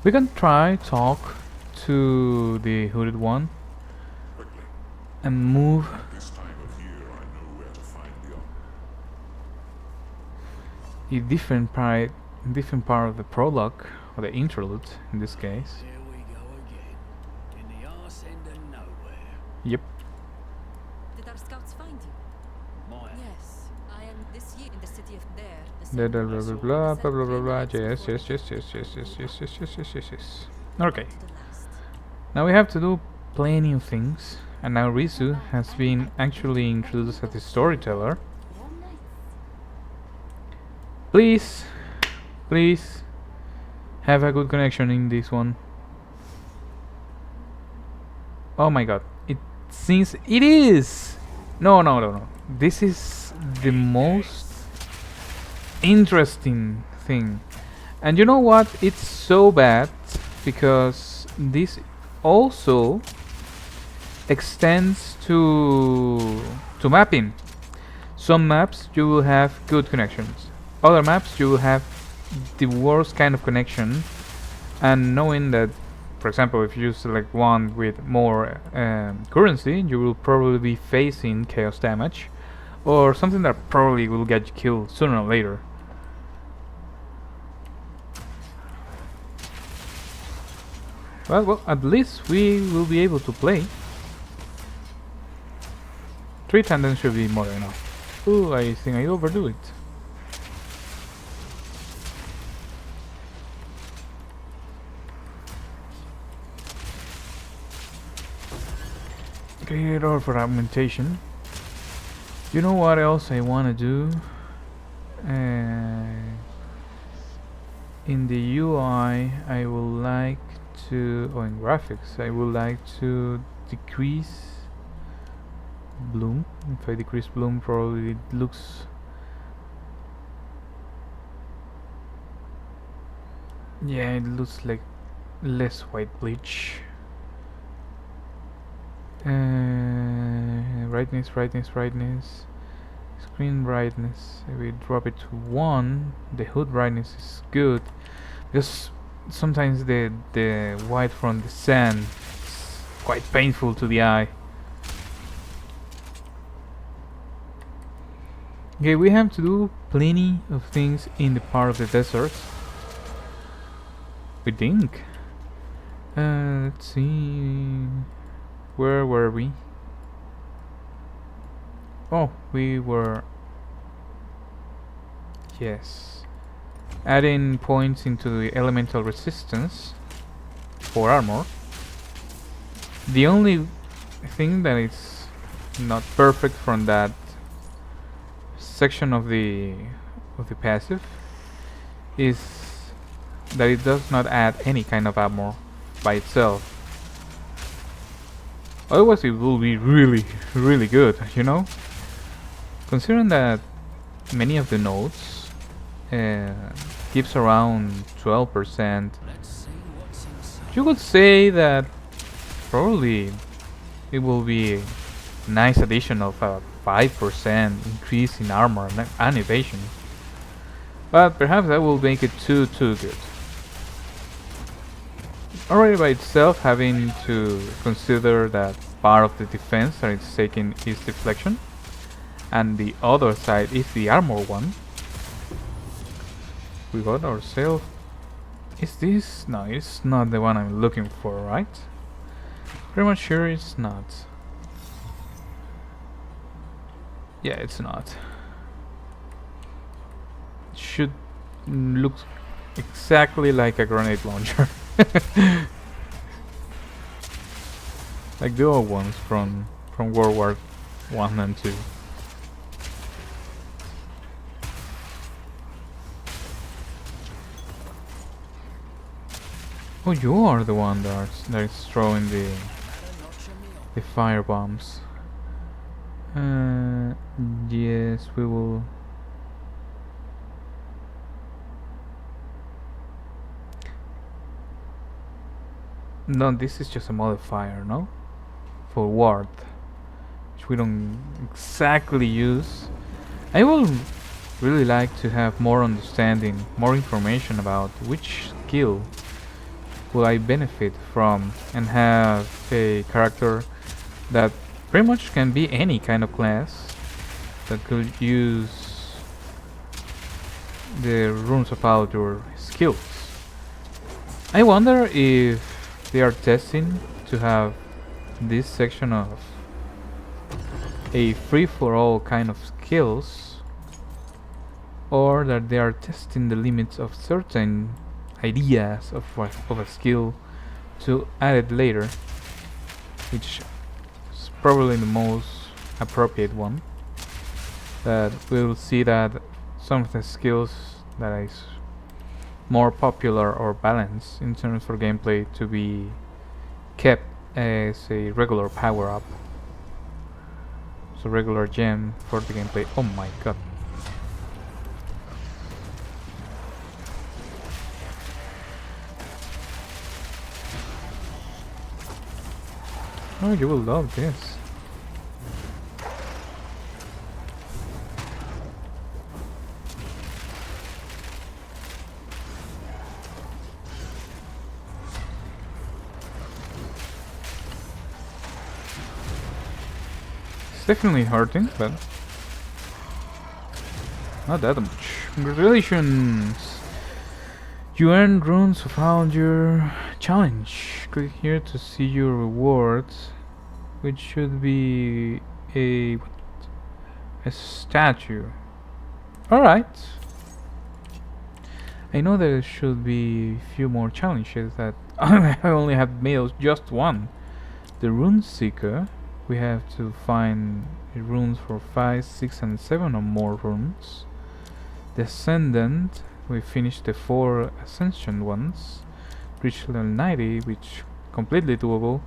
We can try talk to the hooded one and move a different part of the prologue, or the interlude in this case. Here we go again. In the arse end of nowhere. Yep. Did our scouts find you? My Yes, I am this year in the city of there. Blah blah blah blah blah blah blah blah. Yes, yes, yes, yes, yes, yes, yes, yes, yes, yes, yes, yes. Okay. To the last. Now we have to do plenty of things, and now Rizu has been actually introduced as a storyteller. Please, please, have a good connection in this one. Oh my god, it seems it is! No, no, no, no. This is the most interesting thing. And you know what? It's so bad because this also extends to mapping. Some maps you will have good connections. Other maps you will have the worst kind of connection, and knowing that, for example, if you select one with more currency, you will probably be facing chaos damage or something that probably will get you killed sooner or later. Well, at least we will be able to play. 3 tandems should be more than enough. Ooh, I think I overdo it. Create or fragmentation. You know what else I wanna do? In the UI, I would like to, or in graphics, I would like to decrease bloom. If I decrease bloom, probably it looks. Yeah, it looks like less white bleach. Brightness, brightness, brightness. Screen brightness. If we drop it to 1, the hood brightness is good because sometimes the white from the sand is quite painful to the eye. Okay, we have to do plenty of things in the part of the desert. We think. Let's see. Where were we? Oh, we were. Yes. Adding points into the elemental resistance for armor. The only thing that is not perfect from that section of the passive is that it does not add any kind of armor by itself. Otherwise it will be really, really good, you know? Considering that many of the nodes gives around 12%, you could say that probably it will be a nice addition of a 5% increase in armor and evasion. But perhaps that will make it too good. Already by itself, having to consider that part of the defense that it's taking is deflection, and the other side is the armor one. We got ourselves. Is this? No, it's not the one I'm looking for, right? Pretty much sure it's not. Yeah, it's not. It should look exactly like a grenade launcher. Like the old ones from World War 1 and 2. Oh, you are the one that is throwing the fire bombs. Yes, we will. No, this is just a modifier, no? For ward, which we don't exactly use. I will really like to have more understanding, more information about which skill will I benefit from and have a character that pretty much can be any kind of class that could use the runes of Aldur skills. I wonder if they are testing to have this section of a free-for-all kind of skills, or that they are testing the limits of certain ideas of a skill to add it later, which is probably the most appropriate one. That we'll see that some of the skills that is more popular or balanced in terms for gameplay to be kept as a regular power-up. So regular gem for the gameplay. Oh my god. Oh, you will love this. It's definitely hurting, but not that much. Congratulations! You earned runes of Aldur challenge. Click here to see your rewards, which should be a statue. Alright. I know there should be a few more challenges that I only have made just one. The Rune Seeker. We have to find runes for 5, 6 and 7 or more runes. Descendant, we finished the 4 Ascension ones. Reach level 90, which completely doable.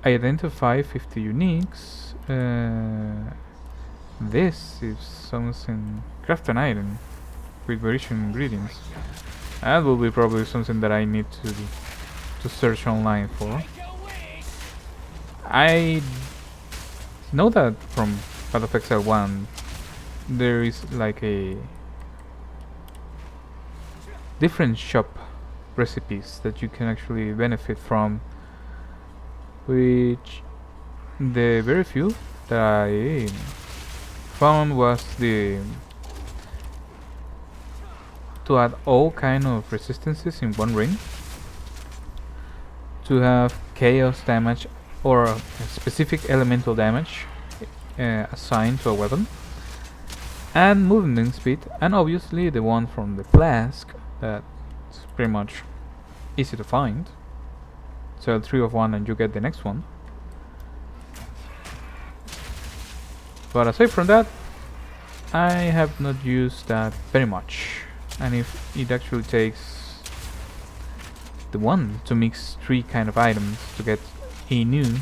Identify 50 uniques. This is something. Craft an item with various ingredients. That will be probably something that I need to search online for. I know that from Path of Exile 1 there is like a different shop recipes that you can actually benefit from, which the very few that I found was the to add all kind of resistances in one ring, to have chaos damage or a specific elemental damage assigned to a weapon, and movement speed, and obviously the one from the flask that's pretty much easy to find. Sell 3 of one and you get the next one. But aside from that, I have not used that very much, and if it actually takes the one to mix 3 kind of items to get a new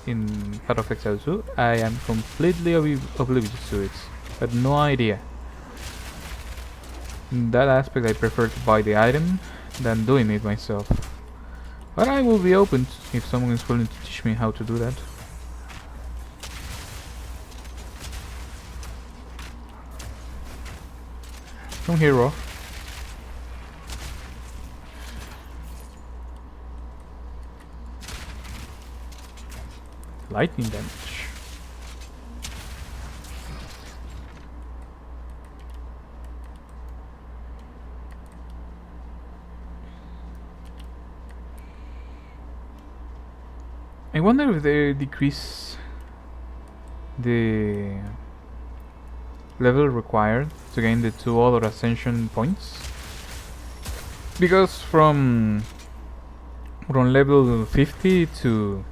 in Path of Exile 2, I am completely oblivious to it. I had no idea. In that aspect, I prefer to buy the item than doing it myself. But I will be open if someone is willing to teach me how to do that. Come here, Raw. Lightning damage. I wonder if they decrease the level required to gain the 2 other ascension points, because from level 50 to,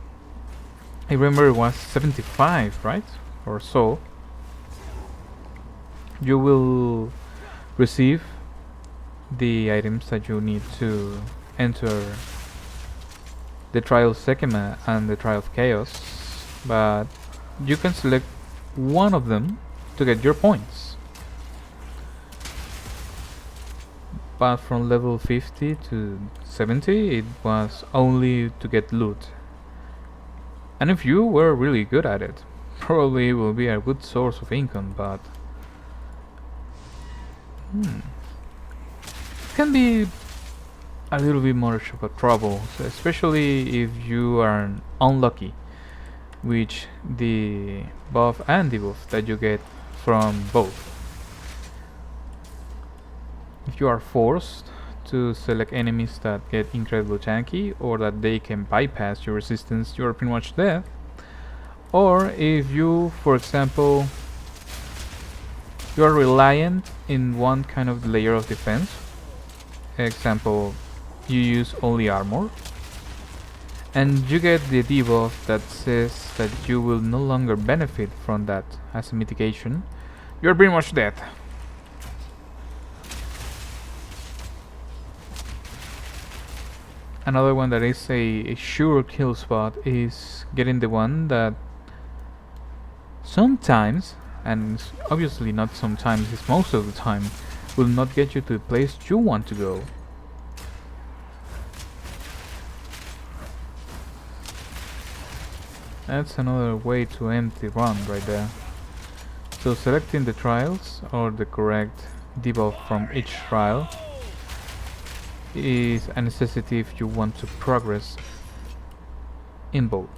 I remember it was 75, right? Or so. You will receive the items that you need to enter the Trial of Sekima and the Trial of Chaos, but you can select one of them to get your points. But from level 50 to 70 it was only to get loot. And if you were really good at it, probably will be a good source of income, but it can be a little bit more of a trouble, so especially if you are unlucky, which the buff and debuff that you get from both. If you are forced to select enemies that get incredibly tanky or that they can bypass your resistance, you are pretty much dead. Or if you, for example, you are reliant in one kind of layer of defense, example, you use only armor, and you get the debuff that says that you will no longer benefit from that as a mitigation, you're pretty much dead. Another one that is a sure kill spot is getting the one that sometimes, and obviously not sometimes, it's most of the time, will not get you to the place you want to go. That's another way to end the run right there. So selecting the trials or the correct debuff from each trial is a necessity if you want to progress in both.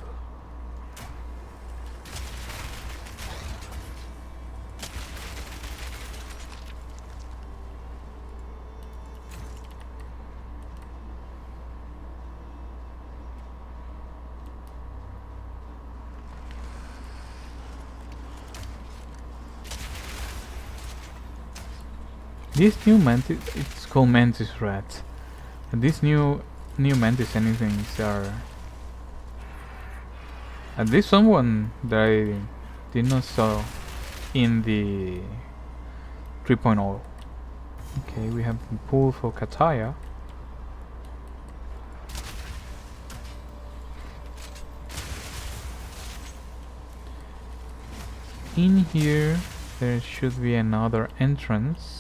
This new mantis, it's called mantis rat. And these new mantis anythings are at least someone that I did not saw in the 3.0. Okay, we have the pool for Kataya. In here there should be another entrance.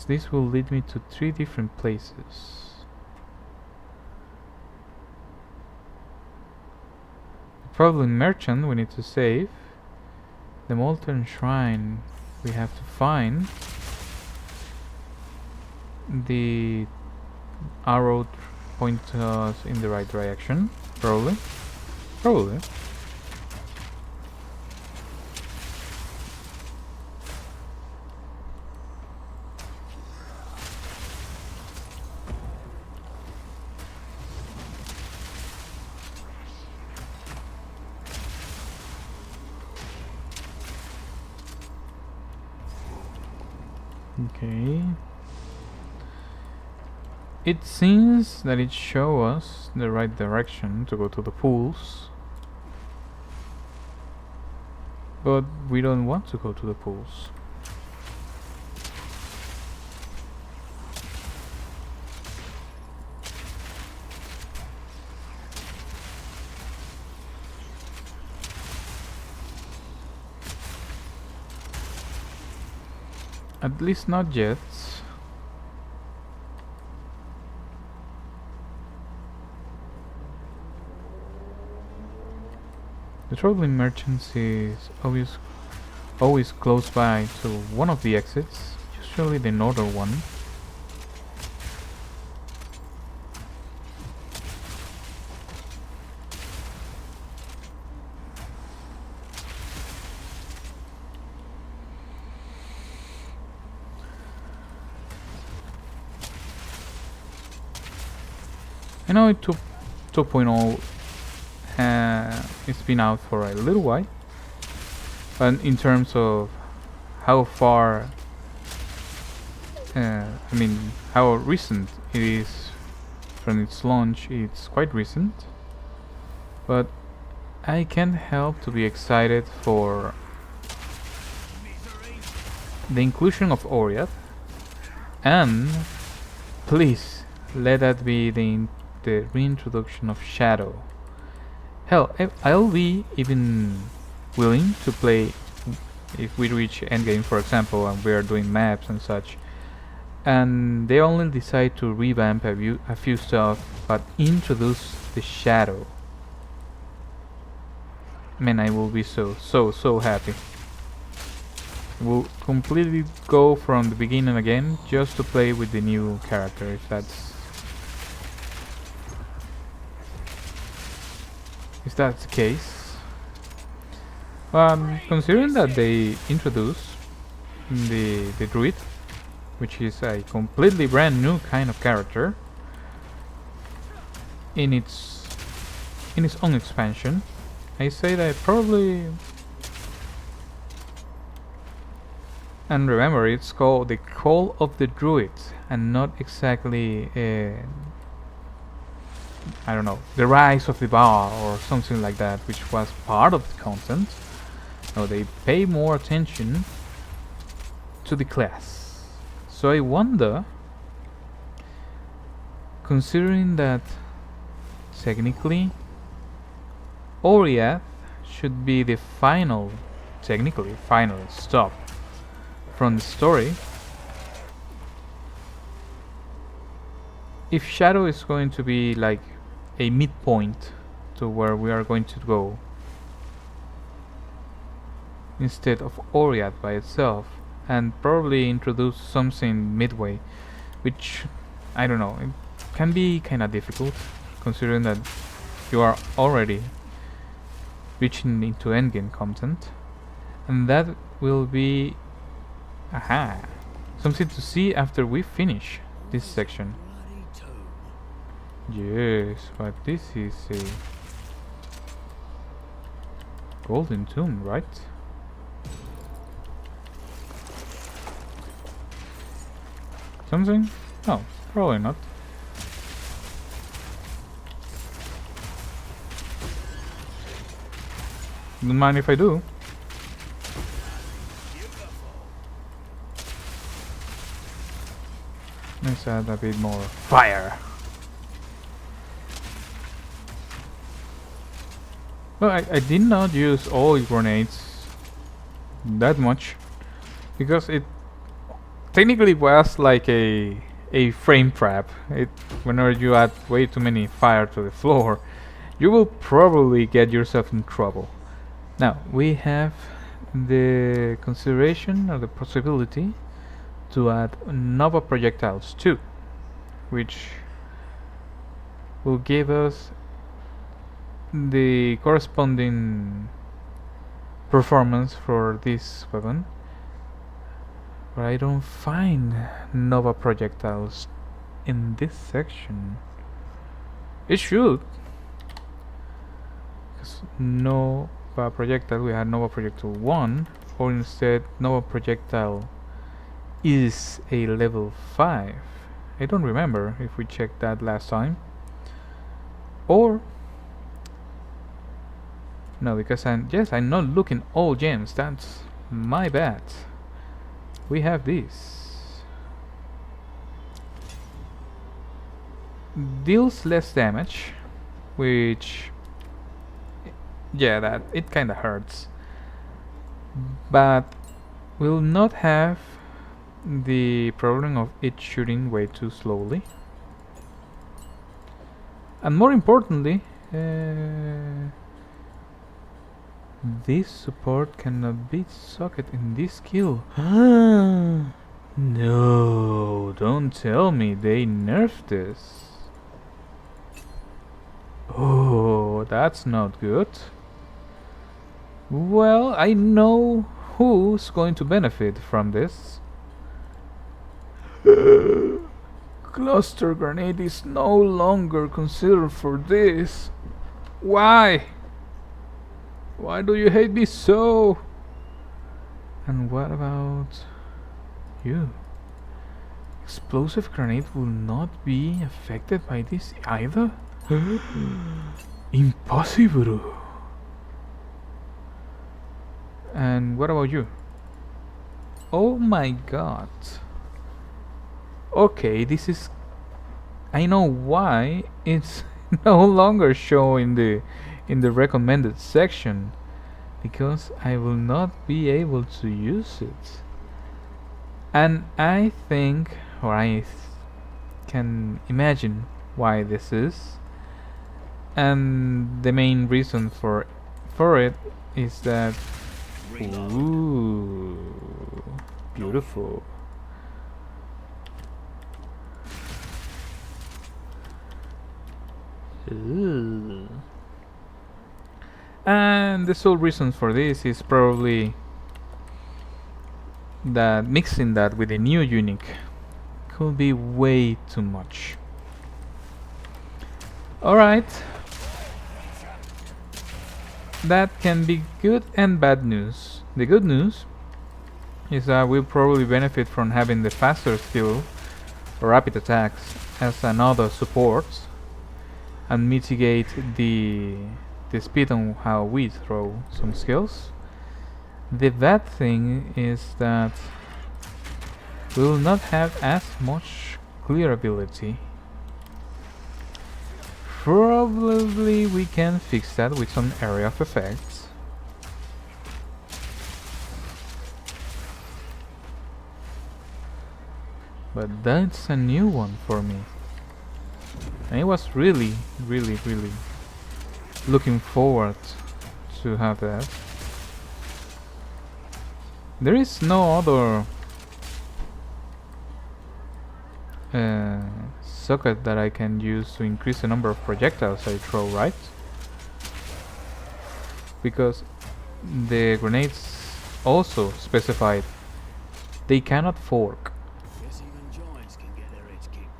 This will lead me to 3 different places. Probably merchant we need to save. The molten shrine we have to find. The arrow points us in the right direction. Probably. Okay. It seems that it shows us the right direction to go to the pools. But we don't want to go to the pools. At least not yet. The traveling merchants is always close by to one of the exits, usually the northern one. I know it took 2.0 it's been out for a little while, but in terms of how far how recent it is from its launch, it's quite recent, but I can't help to be excited for the inclusion of Oriath, and please let that be the reintroduction of Shadow. Hell, I'll be even willing to play if we reach endgame, for example, and we are doing maps and such, and they only decide to revamp a few stuff but introduce the Shadow. Man, I will be so happy. We'll completely go from the beginning again just to play with the new character, if that's the case. Considering that they introduce the druid, which is a completely brand new kind of character in its own expansion, I say that probably. And remember, it's called the Call of the Druid, and not exactly, I don't know, the Rise of the Bar or something like that, which was part of the content. No, they pay more attention to the class. So I wonder, considering that technically Oriath should be the technically final stop from the story, if Shadow is going to be like a midpoint to where we are going to go instead of Oriath by itself, and probably introduce something midway, which I don't know, it can be kinda difficult considering that you are already reaching into endgame content, and that will be something to see after we finish this section. Yes, but this is a golden tomb, right? Something? No, probably not. Don't mind if I do. Let's add a bit more fire. Well, I did not use all grenades that much because it technically was like a frame trap. Whenever you add way too many fire to the floor, you will probably get yourself in trouble. Now we have the consideration or the possibility to add Nova projectiles too, which will give us the corresponding performance for this weapon. But I don't find Nova projectiles in this section. It should, because Nova projectile, we had Nova projectile 1, or instead Nova projectile is a level 5. I don't remember if we checked that last time. Or no, because I'm not looking all gems. That's my bad. We have this. Deals less damage, which that it kinda hurts, but will not have the problem of it shooting way too slowly, and more importantly, this support cannot be socket in this skill. No, don't tell me they nerfed this. Oh, that's not good. Well, I know who's going to benefit from this. Cluster grenade is no longer considered for this. Why? Why do you hate me so? And what about you? Explosive grenade will not be affected by this either? Impossible. And what about you? Oh my god. Okay, this is... I know why it's no longer showing in the recommended section, because I will not be able to use it. And I think, or I can imagine why this is, and the main reason for it is that, ooh, Beautiful. Ooh. And the sole reason for this is probably that mixing that with a new unique could be way too much. Alright. That can be good and bad news. The good news is that we'll probably benefit from having the faster skill or rapid attacks as another support and mitigate the speed on how we throw some skills. The bad thing is that we will not have as much clear ability. Probably we can fix that with some area of effects. But that's a new one for me. And I was really looking forward to have that. There is no other socket that I can use to increase the number of projectiles I throw, right? Because the grenades also specified they cannot fork. Guess even giants can get their heads kicked.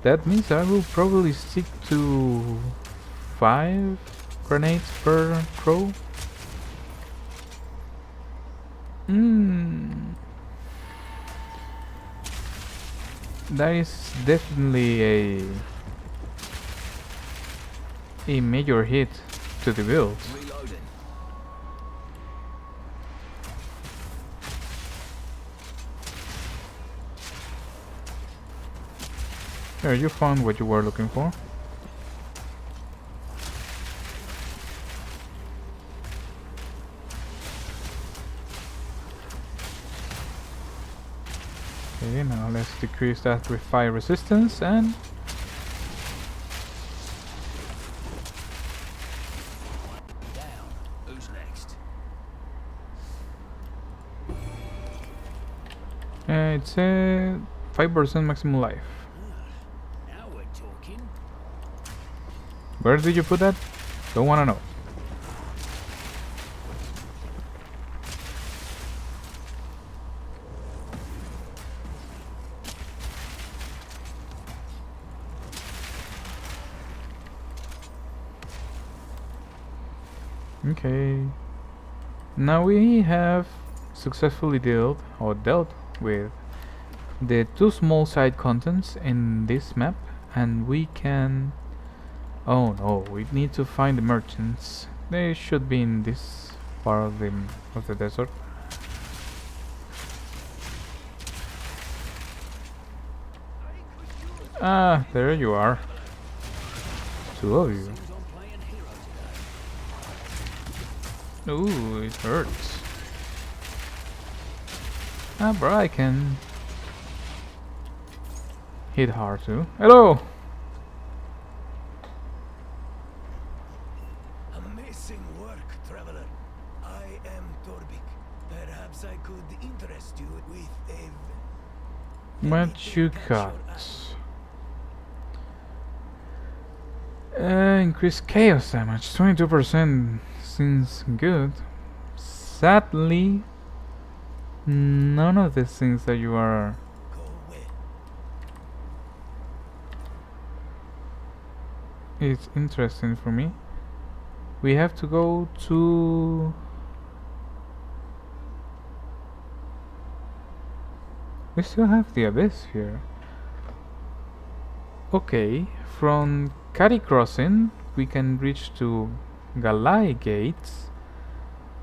That means I will probably stick to 5 grenades per throw. That is definitely a major hit to the build. Reloading. There, you found what you were looking for. Okay, now let's decrease that with fire resistance and Down. Who's next? it's a 5% maximum life. Now we're talking. Where did you put that? Don't wanna know. Okay. Now we have successfully dealt with the 2 small side contents in this map, and we can... Oh no, we need to find the merchants. They should be in this part of the desert. Ah, there you are. 2 of you. Seems I'm playing hero today. Ooh, it hurts. Ah, bro, I can hit hard too. Hello! Amazing work, traveler. I am Torbik. Perhaps I could interest you with a... What you got? Increased chaos damage. 22% seems good. Sadly, none of the things that you are Go away. is interesting for me. We have to go to... We still have the abyss here. Okay, from Cari Crossing we can reach to Galai Gates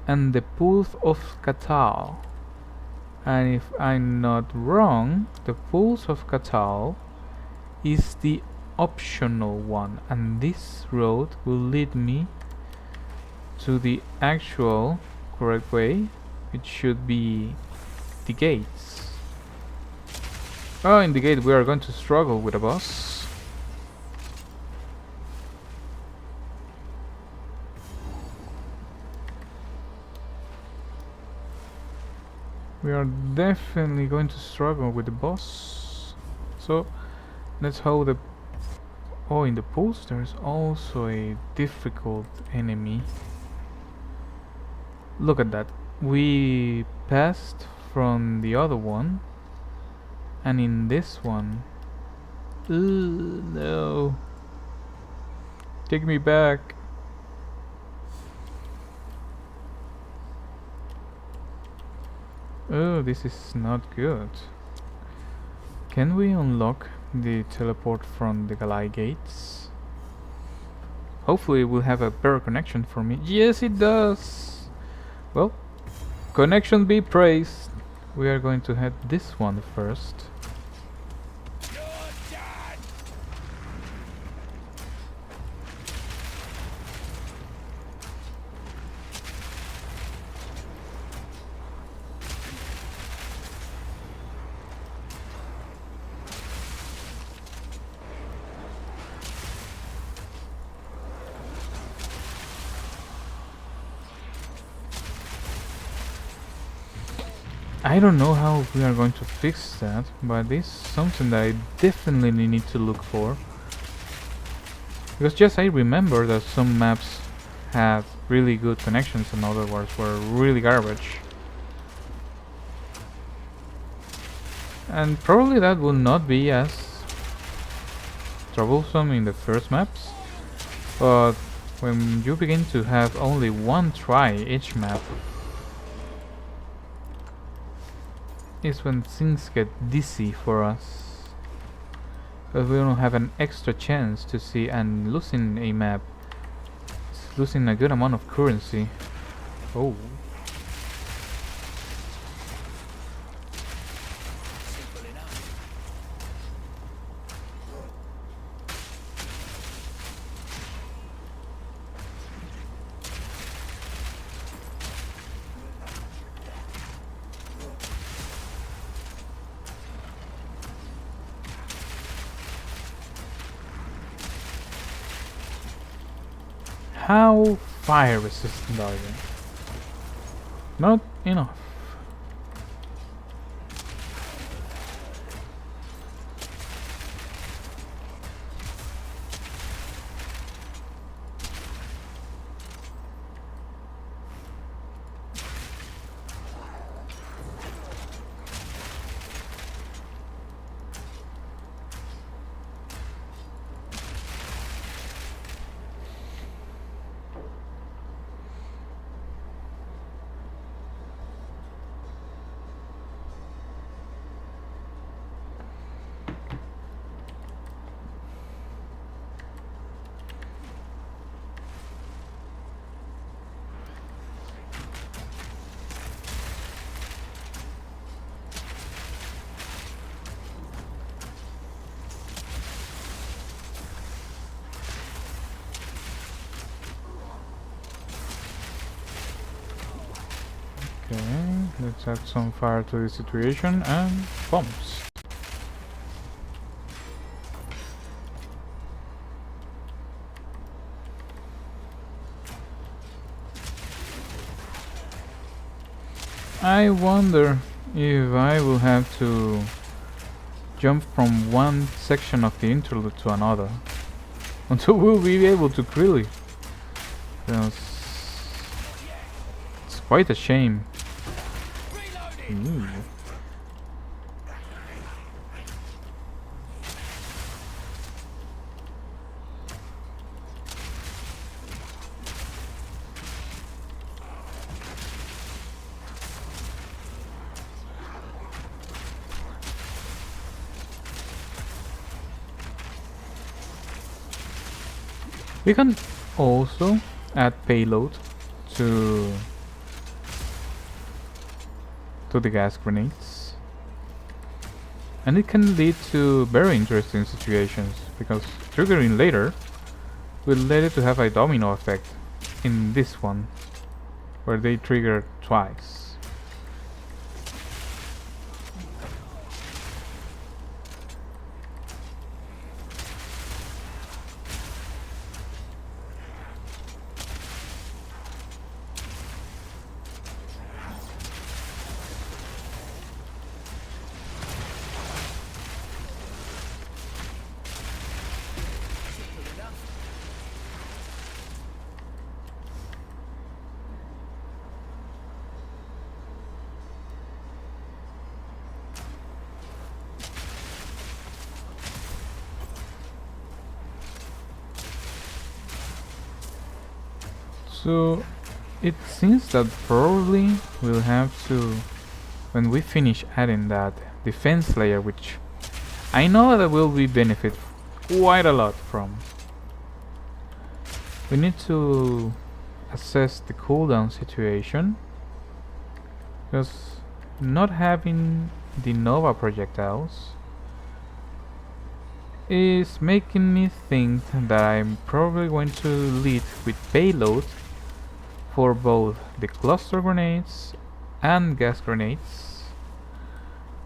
and the Pools of Catal. And if I'm not wrong, the Pools of Catal is the optional one, and this road will lead me to the actual correct way, which should be the gates. Oh, in the gate we are going to struggle with a boss. We are definitely going to struggle with the boss. So let's hope the... Oh, in the pools there's also a difficult enemy. Look at that. We passed from the other one. And in this one... Ooh, no. Take me back. Oh, this is not good. Can we unlock the teleport from the Galai gates? Hopefully it will have a better connection for me. Yes, it does! Well, connection be praised. We are going to head this one first. I don't know how we are going to fix that, but it's something that I definitely need to look for. Because yes, I remember that some maps have really good connections and other ones were really garbage. And probably that will not be as troublesome in the first maps, but when you begin to have only one try each map, is when things get dizzy for us. Because we don't have an extra chance to see, and losing a map is losing a good amount of currency. Oh. How fire resistant are you? Not enough. Okay, let's add some fire to the situation and bombs. I wonder if I will have to jump from one section of the interlude to another until we'll be able to really. Because it's quite a shame. Ooh. We can also add payload to the gas grenades, and it can lead to very interesting situations, because triggering later will let it to have a domino effect in this one, where they trigger twice. So it seems that probably we'll have to, when we finish adding that defense layer, which I know that will be benefit quite a lot from, we need to assess the cooldown situation, because not having the Nova projectiles is making me think that I'm probably going to lead with payload for both the cluster grenades and gas grenades,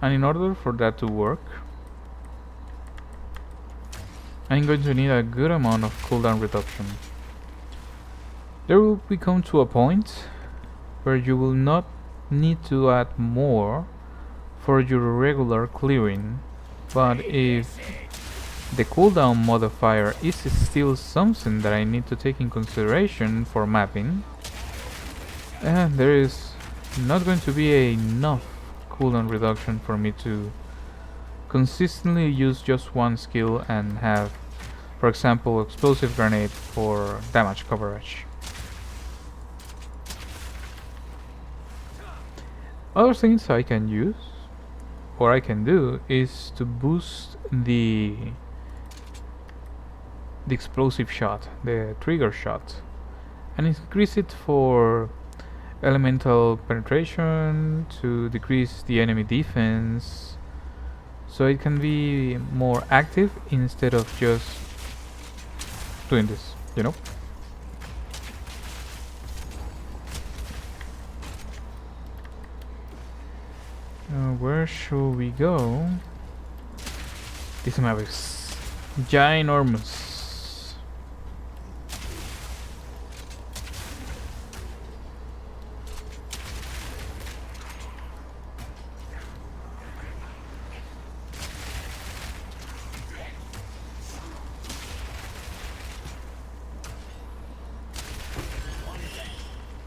and in order for that to work I'm going to need a good amount of cooldown reduction. There will become to a point where you will not need to add more for your regular clearing, but if the cooldown modifier is still something that I need to take in consideration for mapping, and there is not going to be enough cooldown reduction for me to consistently use just one skill and have, for example, explosive grenade for damage coverage. Other things I can use or I can do is to boost the explosive shot, the trigger shot, and increase it for elemental penetration to decrease the enemy defense, so it can be more active instead of just doing this, you know? Where should we go? This map is ginormous.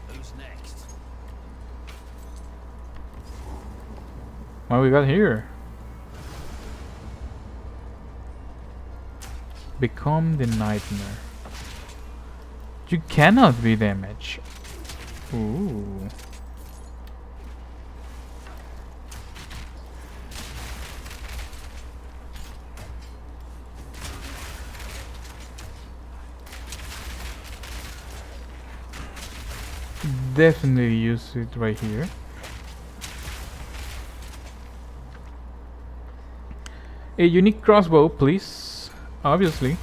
Who's next? What we got here? Become the nightmare. You cannot be damaged. Ooh. Definitely use it right here. A unique crossbow, please. Obviously.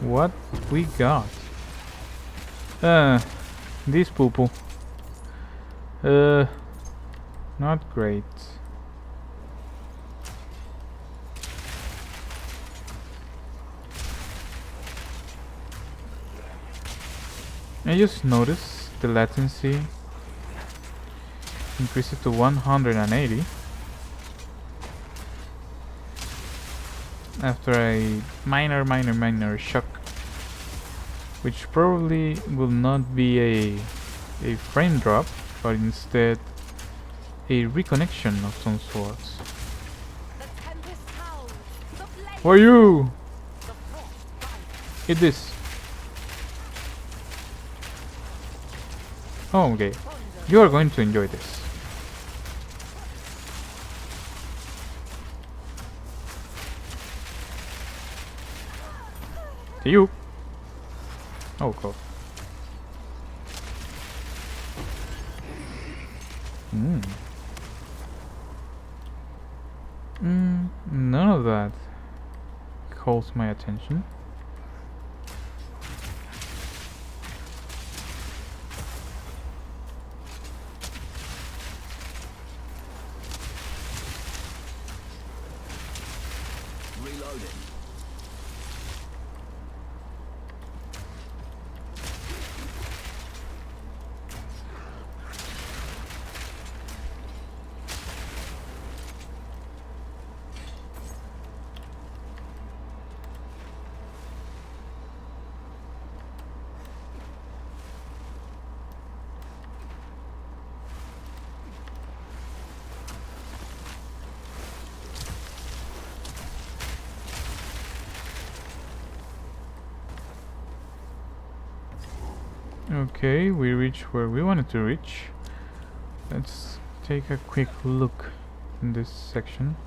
What we got? This poo-poo. Not great. I just noticed the latency. Increase it to 180 after a minor shock, which probably will not be a frame drop, but instead a reconnection of some sorts. Who are you? Eat this. Oh, okay. You are going to enjoy this. To you. Oh, cool. None of that calls my attention. Reloading. Okay, we reached where we wanted to reach. Let's take a quick look in this section.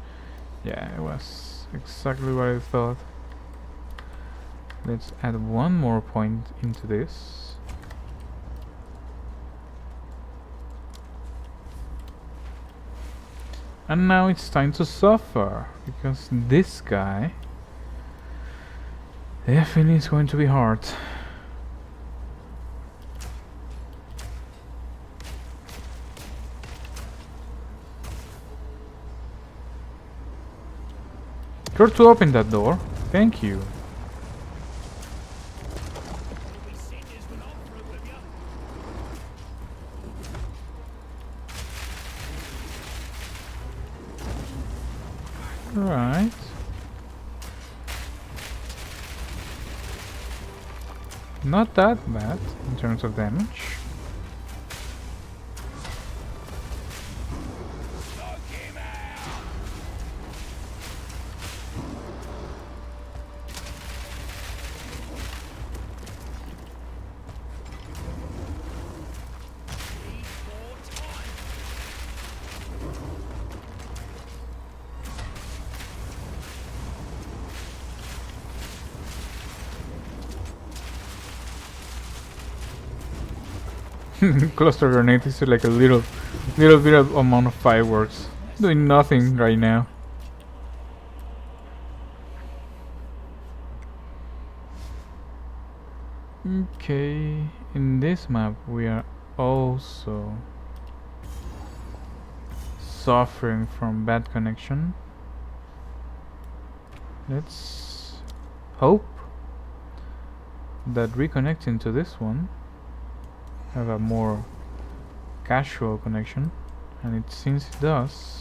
Yeah, it was exactly what I thought. Let's add one more point into this. And now it's time to suffer, because this guy definitely is going to be hard. Sure to open that door. Thank you. Right. Not that bad in terms of damage. Cluster grenade is like a little bit of amount of fireworks. Doing nothing right now. Okay, in this map we are also suffering from bad connection. Let's hope that reconnecting to this one have a more casual connection, and it seems it does.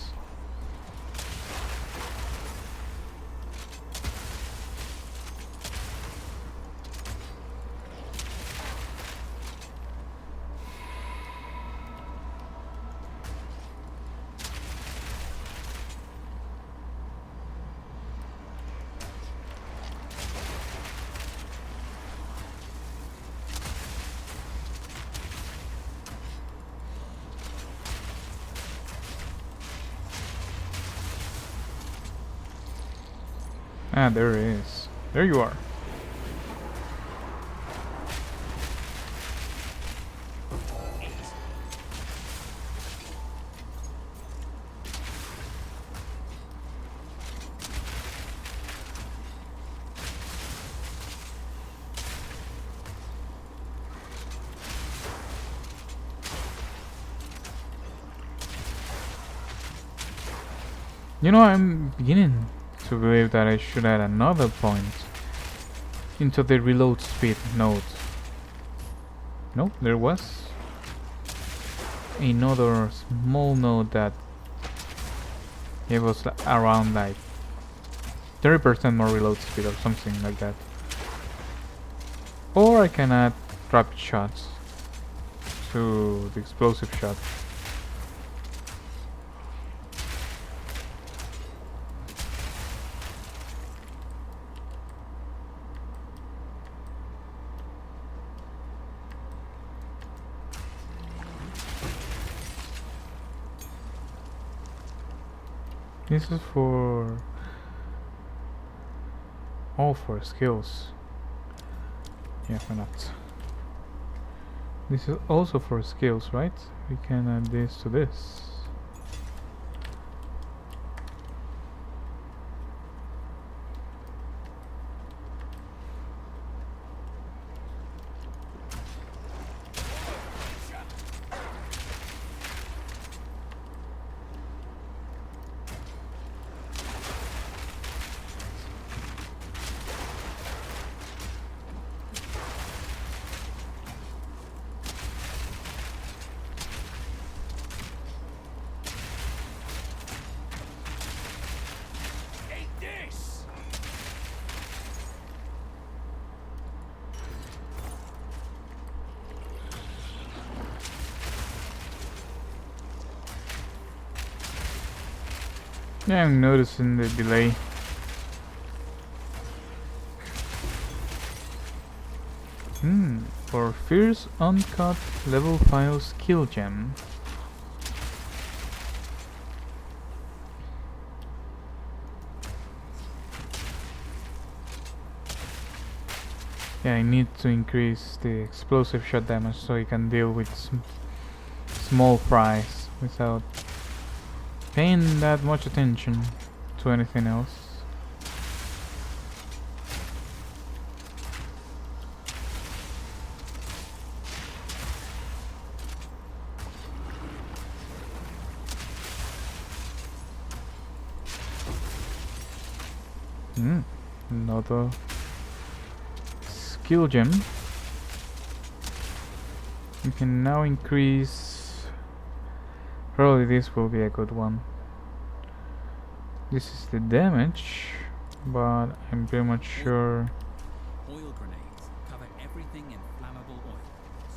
Ah, there it is. There you are. You know, I'm beginning to believe that I should add another point into the reload speed node. Nope, there was another small node that gave us around like 30% more reload speed or something like that. Or I can add rapid shots to the explosive shot. This is for for skills. Yeah, why not? This is also for skills, right? We can add this to this. Yeah, I'm noticing the delay. for Fierce Uncut Level 5 Skill Gem. Yeah, I need to increase the explosive shot damage so I can deal with small fries without paying that much attention to anything else. Another skill gem. We can now increase. Probably this will be a good one. This is the damage, but I'm pretty much sure. Oil grenades cover everything in flammable oil,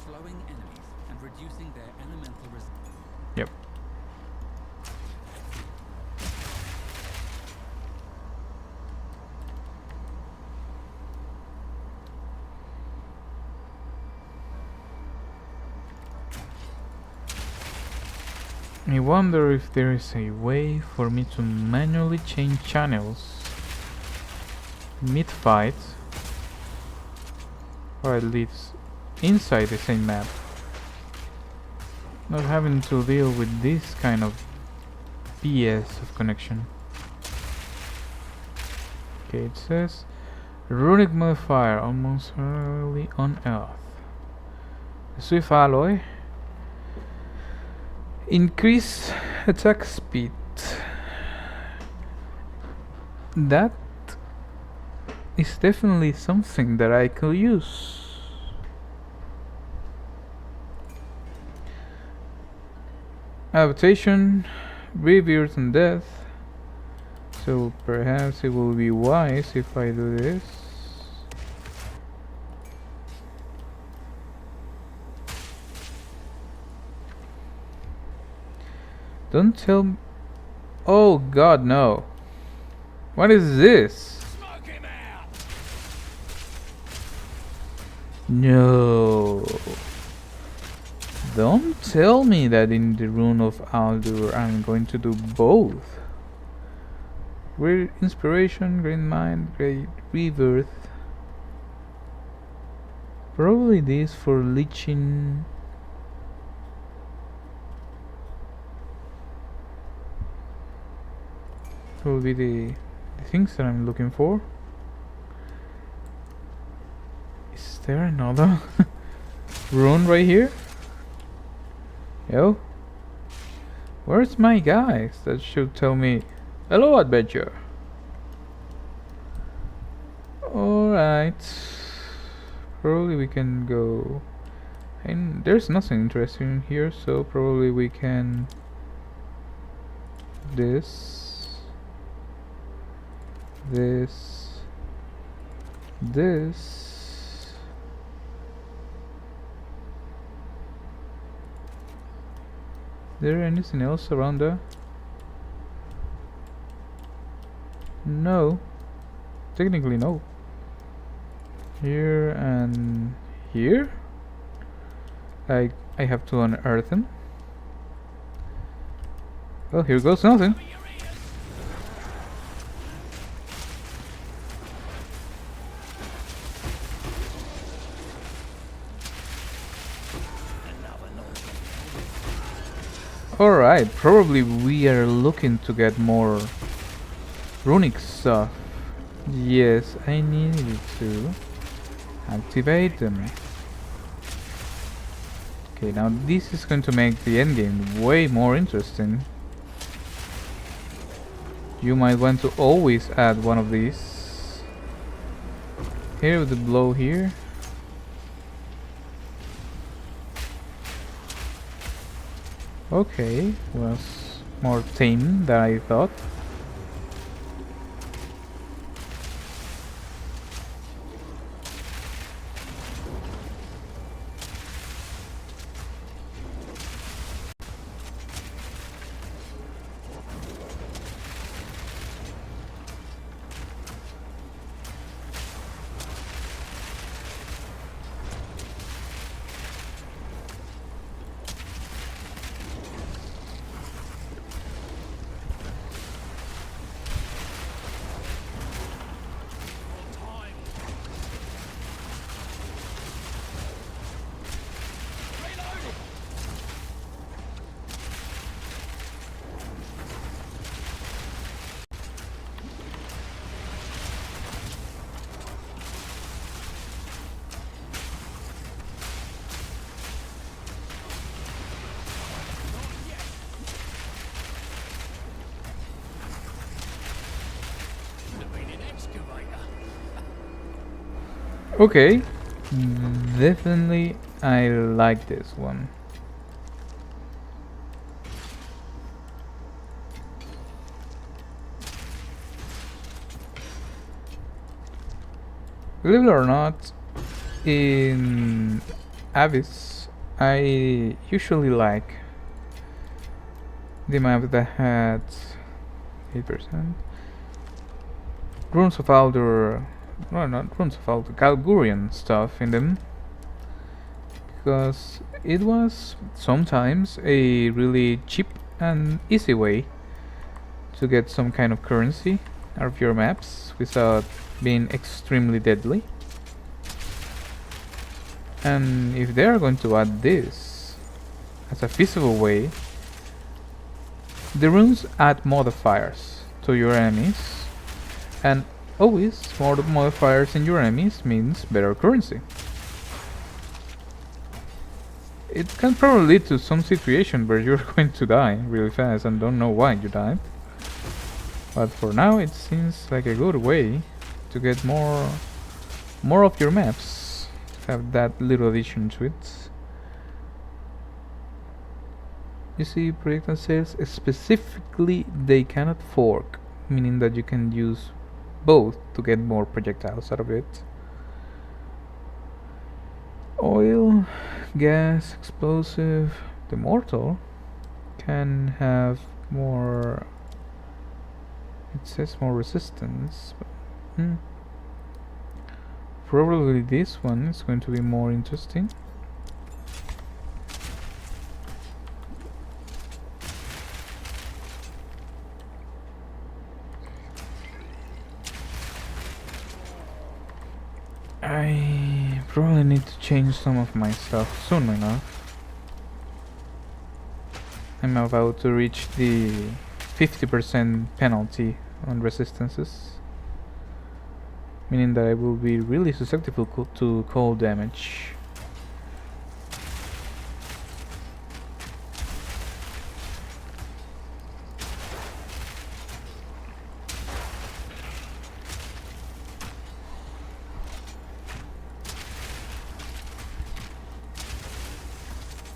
slowing enemies and reducing their elemental resistance. Yep. I wonder if there is a way for me to manually change channels mid-fight, or at least inside the same map, not having to deal with this kind of BS of connection. Okay, it says runic modifier almost early on Earth. Swift alloy. Increase attack speed. That is definitely something that I could use. Adaptation, rebirth and death. So perhaps it will be wise if I do this. Don't tell me. Oh god, no. What is this? Smoke him out! No. Don't tell me that in the Rune of Aldur I'm going to do both. Great inspiration, great mind, great rebirth. Probably this for leeching. Will be the things that I'm looking for. Is there another rune right here? Yo, where's my guys? That should tell me hello, adventure. Alright, probably we can go, and there's nothing interesting here, so probably we can this. This. Is there anything else around there? No. Technically no. Here and here? I have to unearth them. Well, here goes nothing. Alright, probably we are looking to get more runic stuff. Yes, I needed to activate them. Okay, now this is going to make the endgame way more interesting. You might want to always add one of these. Here with the blow here. Okay, was more tame than I thought. Okay, definitely I like this one. Believe it or not, in Abyss, I usually like the map that had 8%. Runes of Aldur, well, not Runes of Aldur, Galgurian stuff in them, because it was sometimes a really cheap and easy way to get some kind of currency out of your maps without being extremely deadly. And if they are going to add this as a feasible way, the runes add modifiers to your enemies, and always more modifiers in your enemies means better currency. It can probably lead to some situation where you're going to die really fast and don't know why you died. But for now it seems like a good way to get more of your maps to have that little addition to it. You see, projectile says specifically they cannot fork, meaning that you can use both to get more projectiles out of it. Oil, gas, explosive. The mortal can have more. It says more resistance. But, probably this one is going to be more interesting. I probably need to change some of my stuff soon enough. I'm about to reach the 50% penalty on resistances, meaning that I will be really susceptible to cold damage.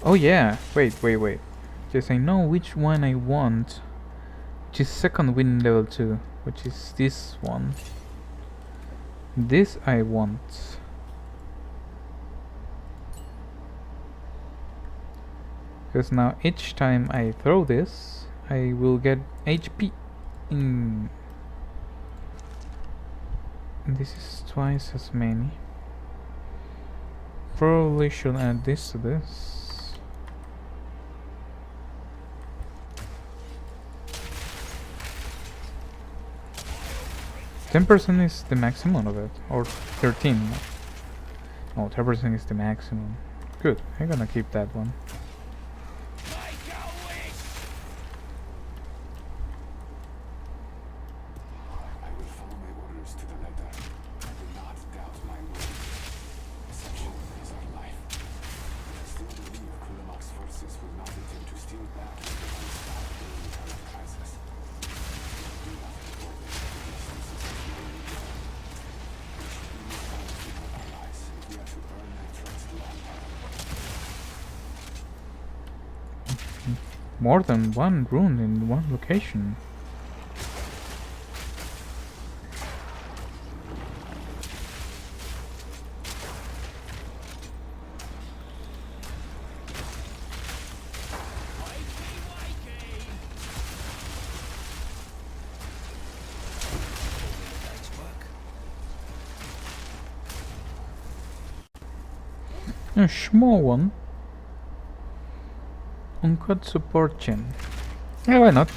Oh yeah, wait. Yes, I know which one I want, which is second win level 2, which is this one. This I want. Because now each time I throw this, I will get HP in... And this is twice as many. Probably should add this to this. 10% is the maximum of it, or 13. No, 10% is the maximum. Good, I'm gonna keep that one. I will follow my orders to the letter. I do not doubt my word. Deception is our life. But I still believe Kulamak's forces will not attempt to steal back into the unstopped military crisis. Do nothing for them. More than one rune in one location. A small one. Uncut support gen. Yeah, why not?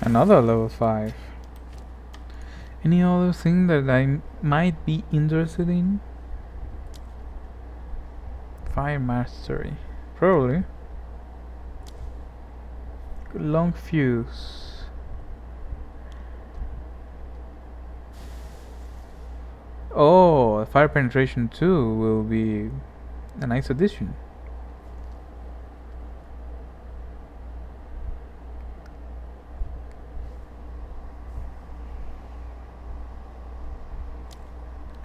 Another level 5. Any other thing that I might be interested in? Fire mastery. Probably. Long fuse. Oh, fire penetration 2 will be a nice addition.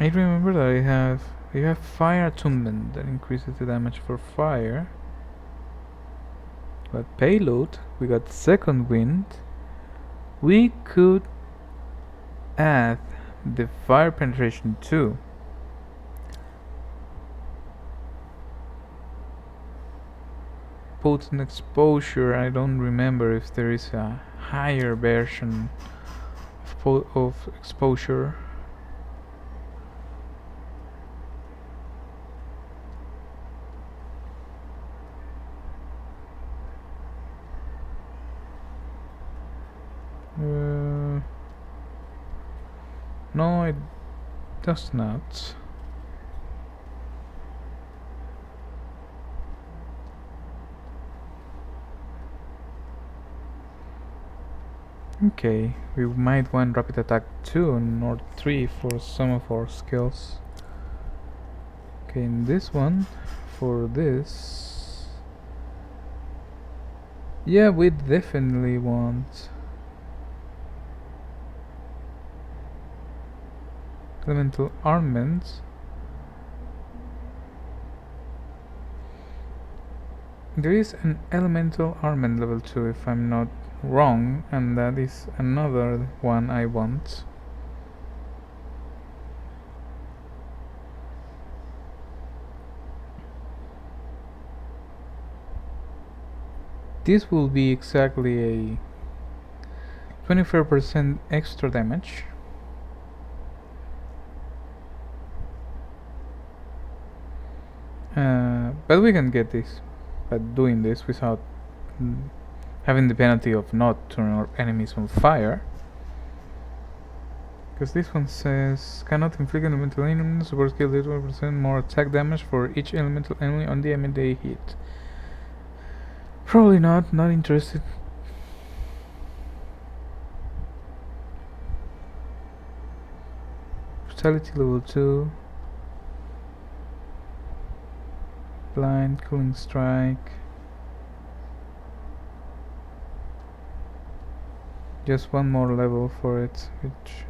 I remember that I have fire attunement that increases the damage for fire. But payload, we got second wind. We could add the fire penetration too. Potent exposure, I don't remember if there is a higher version of exposure. No, it does not. Okay, we might want rapid attack 2 or 3 for some of our skills. Okay, in this one, for this... Yeah, we definitely want... elemental armament. There is an elemental armament level 2 if I'm not wrong, and that is another one I want. This will be exactly a 24% extra damage. But we can get this by doing this without having the penalty of not turning our enemies on fire. Because this one says cannot inflict elemental enemies, support skill 20% more attack damage for each elemental enemy on the enemy they hit. Probably not interested. Brutality level 2. Blind, cooling strike. Just one more level for it, which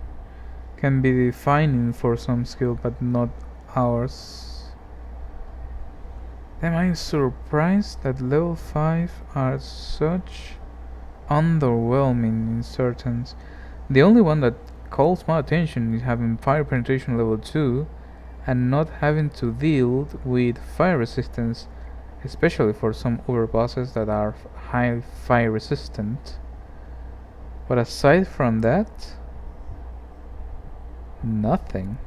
can be defining for some skill but not ours. Am I surprised that level 5 are such underwhelming in certain. The only one that calls my attention is having fire penetration level 2 and not having to deal with fire resistance, especially for some overbosses that are high fire resistant. But aside from that, nothing.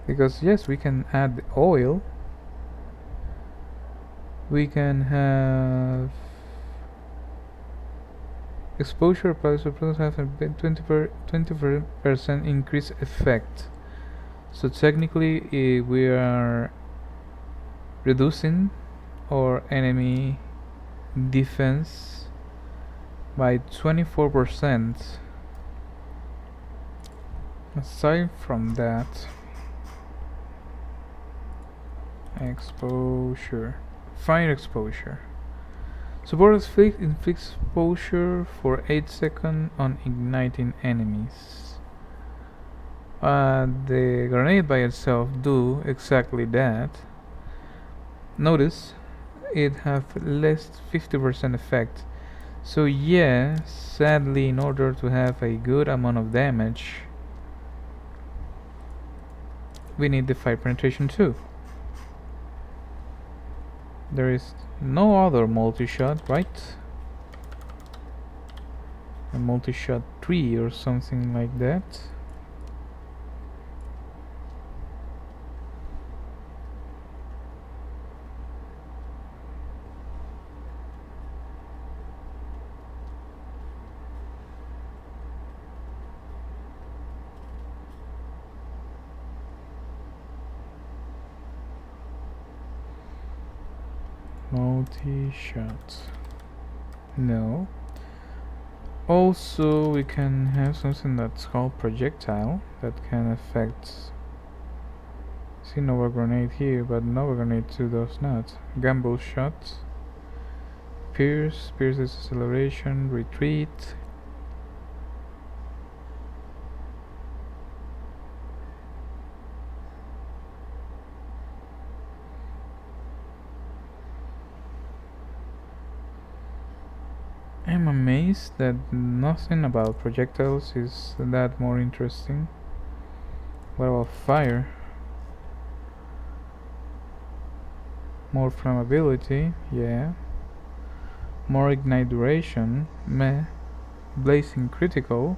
Because yes, we can add the oil. We can have exposure price of products have a 20% increase effect. So technically we are reducing our enemy defense by 24%. Aside from that, exposure, fire exposure. Support inflicts exposure for 8 seconds on igniting enemies. The grenade by itself do exactly that. Notice it have less 50% effect. So yeah, sadly, in order to have a good amount of damage, we need the fire penetration too. There is no other multi-shot, right? A multi-shot 3 or something like that. Multi-shot. No. Also, we can have something that's called projectile that can affect. See Nova Grenade here, but Nova Grenade 2 does not. Gamble shot. Pierce, Pierce's acceleration, retreat. I'm amazed that nothing about projectiles is that more interesting. What about fire? More flammability, yeah. More ignite duration, meh. Blazing critical.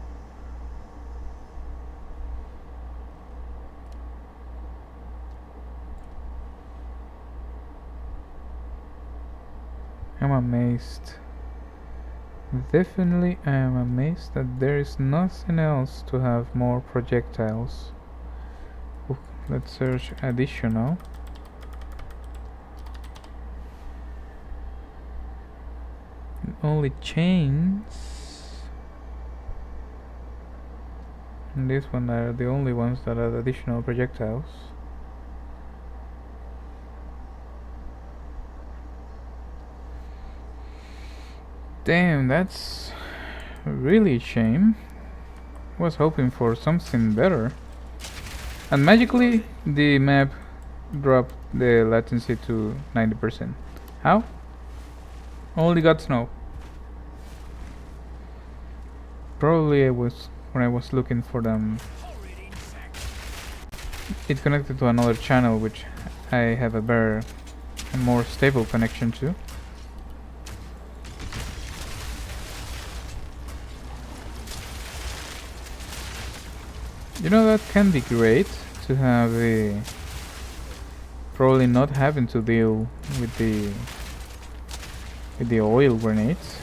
I'm amazed. Definitely I am amazed that there is nothing else to have more projectiles. Ooh, let's search additional. Only chains. And this one are the only ones that are additional projectiles. Damn, that's really a shame. Was hoping for something better. And magically, the map dropped the latency to 90%. How? Only got snow. Probably when I was looking for them. It connected to another channel which I have a better and more stable connection to. You know, that can be great to have a probably not having to deal with the oil grenades.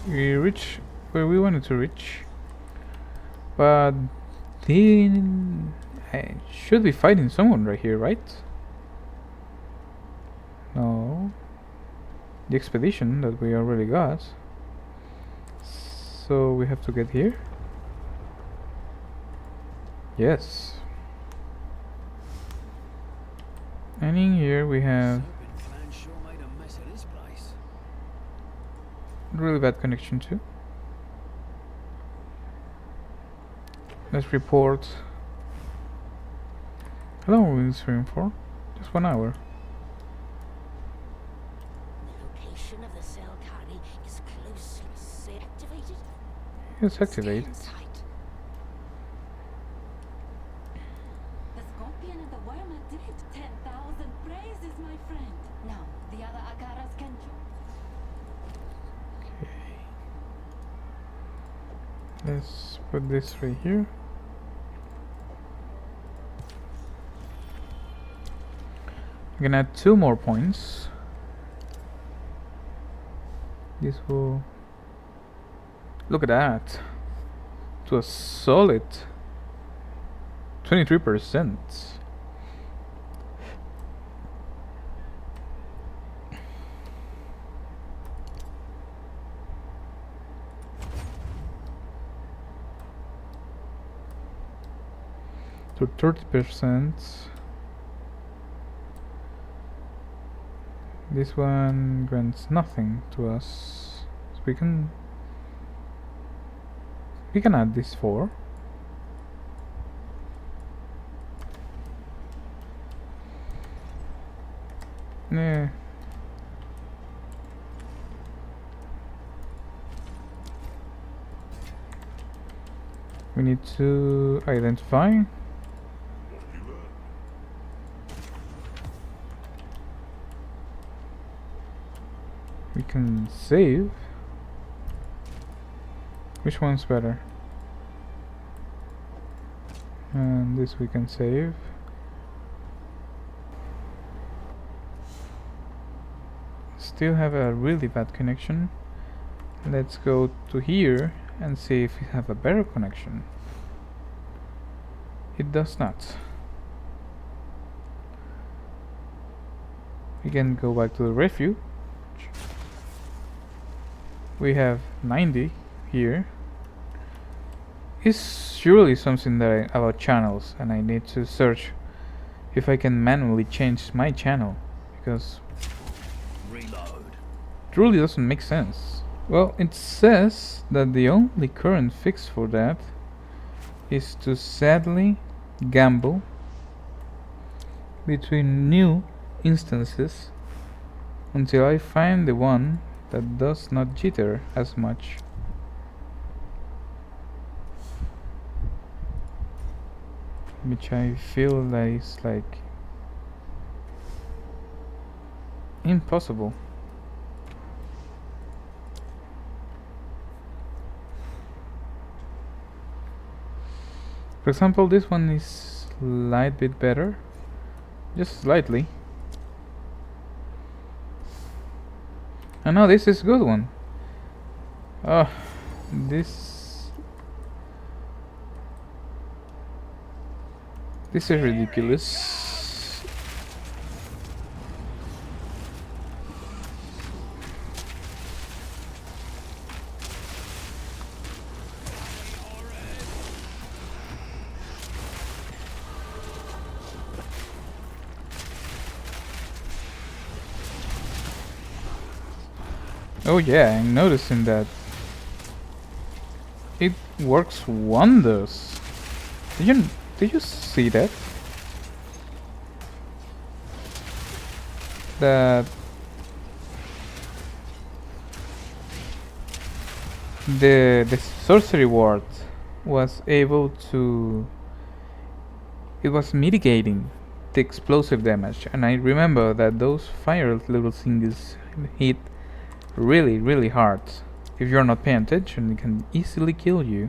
We reach where we wanted to reach, but I should be fighting someone right here, right? No, the expedition that we already got. So we have to get here. Yes. And in here we have Serpent clan sure made a mess of this place. really bad connection too. Let's report. How long are we streaming for? Just 1 hour. The location of the cell carry is closely activated. It's activated. Scan site. The scorpion and the worm are dead. 10,000 praises, my friend. Now, the other Akaras can Let's put this right here. I'm gonna add 2 more points. This will look at that, to a solid 23%. To 30%. This one grants nothing to us, so we can add this 4. Yeah. We need to identify. We can save. Which one's better? And this we can save. Still have a really bad connection. Let's go to here and see if we have a better connection. It does not. We can go back to the refuge. We have 90 here. It's surely something that about channels, and I need to search if I can manually change my channel, because Reload. it really doesn't make sense. Well, it says that the only current fix for that is to sadly gamble between new instances until I find the one that does not jitter as much. Which I feel that is like impossible. For example, this one is slight bit better, just slightly. And now this is good one. Oh, this is ridiculous. Oh yeah, I'm noticing that it works wonders. Did you see that? That the sorcery ward was able to, it was mitigating the explosive damage, and I remember that those fire little things hit really hard. If you're not paying attention, it can easily kill you.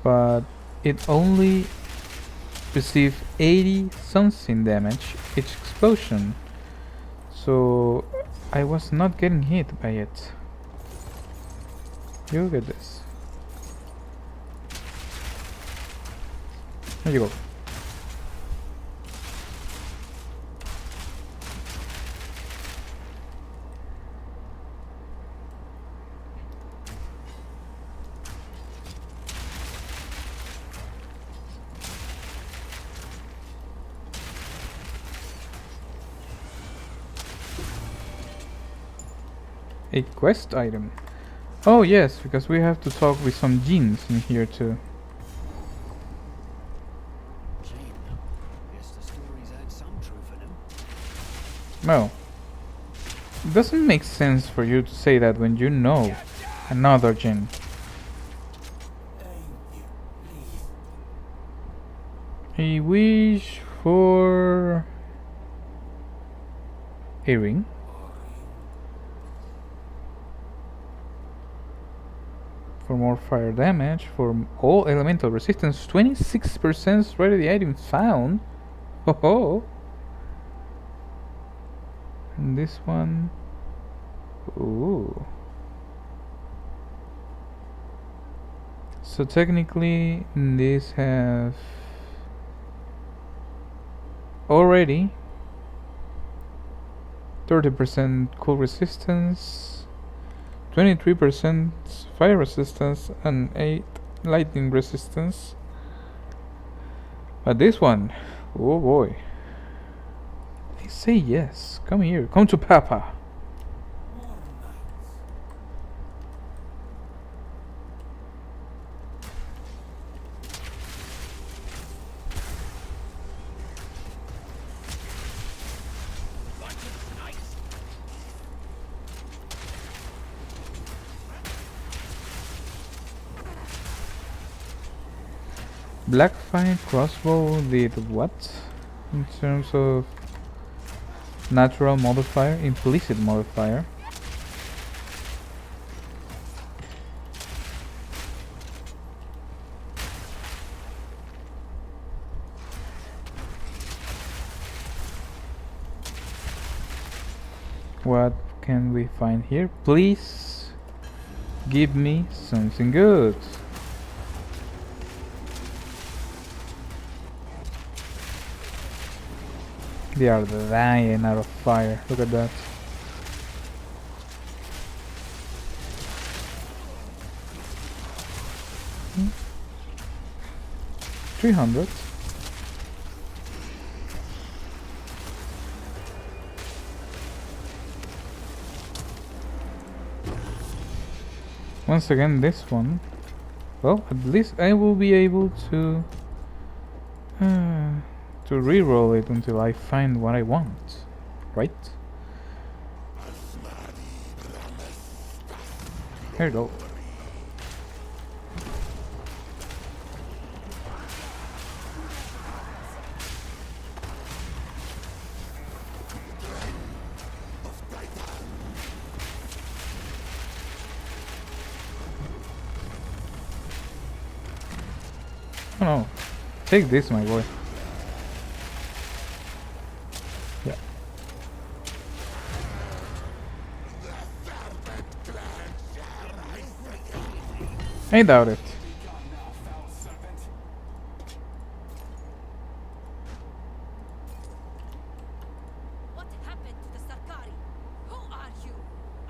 But it only received 80 something damage each explosion, so I was not getting hit by it. Look at this. There you go. A quest item. Oh yes, because we have to talk with some genes in here too. Guess the stories had some truth in them. Well, it doesn't make sense for you to say that when you know another gene. A wish for a ring. For more fire damage, for all elemental resistance, 26% rarity item found. Ho ho! And this one, ooh. So technically, these have already 30% cool resistance, 23% fire resistance, and 8 lightning resistance. But this one, oh boy. They say yes. Come here. Come to Papa. Blackfire crossbow did what? In terms of natural modifier, implicit modifier. What can we find here? Please give me something good. They are dying out of fire. Look at that. Hmm. 300. Once again, this one. Well, at least I will be able to re-roll it until I find what I want, right? Here we go. Oh no, take this, my boy. Yeah. I doubt it. What happened to the Sarkari? Who are you?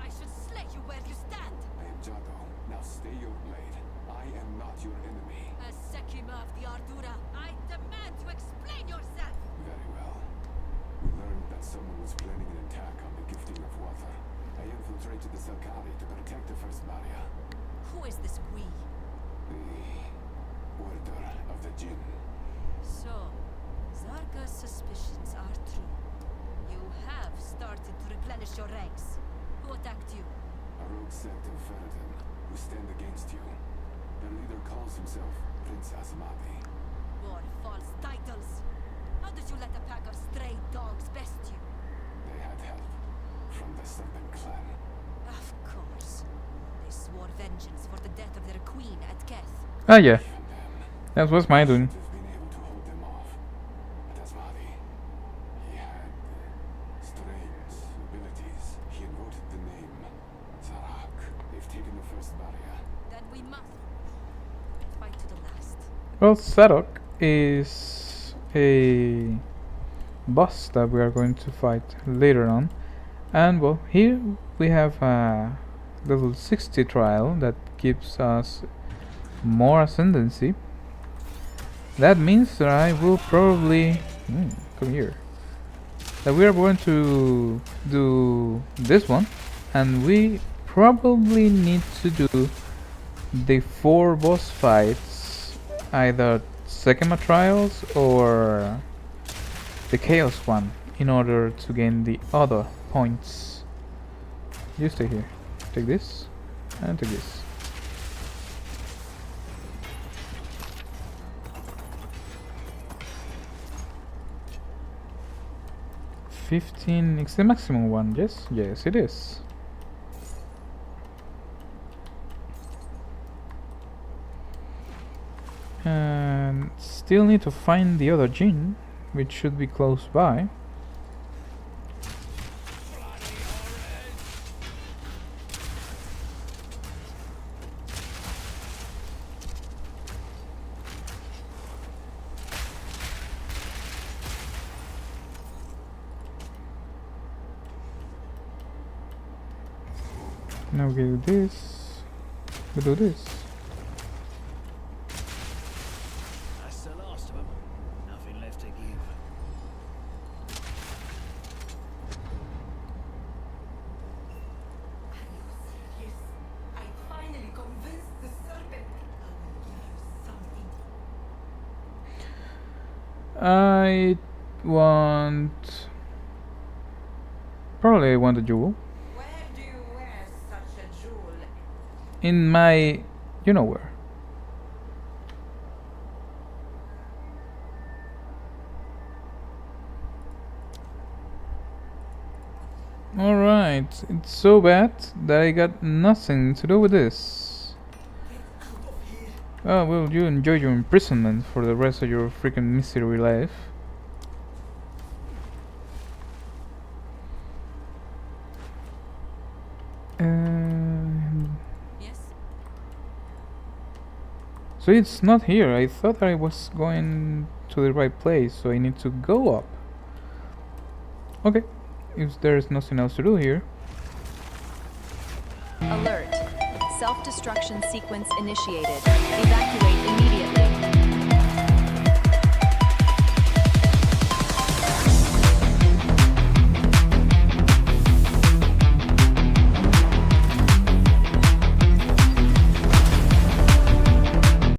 I should slay you where you stand. I am Jado. Now stay your blade. I am not your enemy. As Sekima of the Ardura, I demand you explain yourself. Very well. We learned that someone was planning an attack on the gifting of water. I infiltrated the Sarkari to protect the first barrier. Who is this we? The Order of the Jinn. So, Zarka's suspicions are true. You have started to replenish your ranks. Who attacked you? A rogue sect of Ferritin who stand against you. Their leader calls himself Prince Asmadi. More false titles. How did you let a pack of stray dogs best you? They had help from the Serpent clan. Of course. They swore vengeance for the death of their queen at Keth. Ah yeah, Even then, that was my doing. should have been able to hold them off. But Asmadi, he had strange abilities. He invoked the name Zarak. They've taken the first barrier. Then we must fight to the last. Well, Sadok is a boss that we are going to fight later on. And well, here we have a level 60 trial that gives us more ascendancy. That means that I will probably come here. That we are going to do this one, and we probably need to do the 4 boss fights, either Sekima trials or the Chaos one, in order to gain the other points. You stay here. Take this and take this. $15. It's the maximum one. Yes, yes, it is. And still need to find the other Jinn, which should be close by. Now we do this. We do this. That's the last of them. Nothing left to give. Yes, I finally convinced the serpent. I will give you something. I want. Probably I want a jewel. Where do you wear such a jewel? In my. You know where. Alright, it's so bad that I got nothing to do with this. Oh, well, you enjoy your imprisonment for the rest of your freaking misery life. Yes? So it's not here. I thought I was going to the right place, so I need to go up. Okay, if there's nothing else to do here. Alert. Self-destruction sequence initiated. Evacuate immediately.